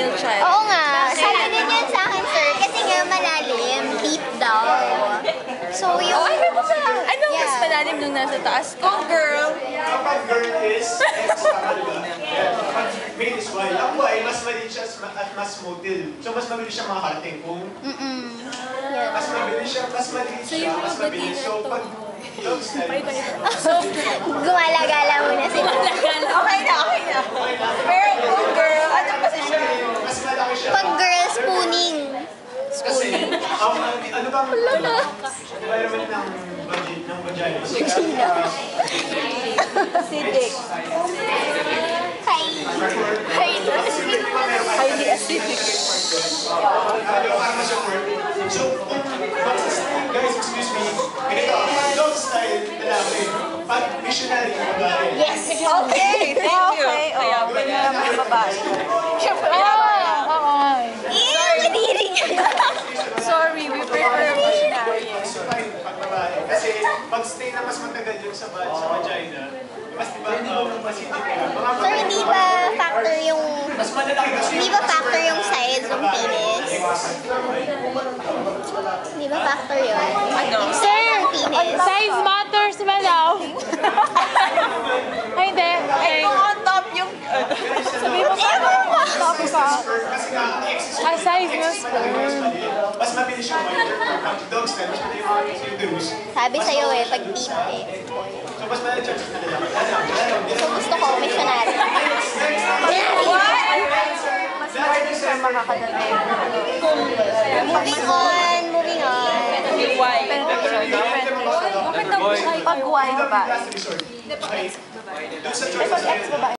Child. Oo nga. Sabi din yun sa akin, sir. Kasi nga malalim. Deep daw. So, yung... Anong mas malalim nung nasa taas ka? Kung girl. Kapag girl is X kapag male is Y. Ang Y, mas maliit siya at mas motil. So, mas mabilis siya makakarating. Kung mas mabilis siya, mas maliit siya, mas mabilis. So, pag dog style, Gumala-gala muna sila. Okay na. Pero kung girl, anong posisyon? mas malaki siya. Pag girl, spooning. Kasi, ano bang environment ng vagina? Acidic. Highly acidic. So, guys, excuse me. Ganito, dog style lalaki. Pag missionary yung babae. Yes. Okay, thank you. Kaya pala mga babae. Sorry, we prefer missionary. So, pag babae. Kasi, pag stay na mas matagal yung sa vagina, mas diba, mas hindi ka. So, hindi ba factor yung... Mas malalaki kasi. Hindi ba factor yung size ng penis? Hindi ba factor yun? Ano? Sir, penis. Size matters ba daw? Ay, hindi. Ay, kung on top yung... Sabi mo pa, top ka. Kasi nga, ang exist Ah, size mo sperm. mas mabilis yung white. Ang dog style, mas mabilis yung drus. Sabi sa'yo eh, pag deep eh. So, mas malaki chances na lalaki. So, gusto ko missionary. Mas mabilis siya makakadali. Moving on, moving on. Yung Y. Pag Y, babae. Last resort. Okay. Doon sa choices,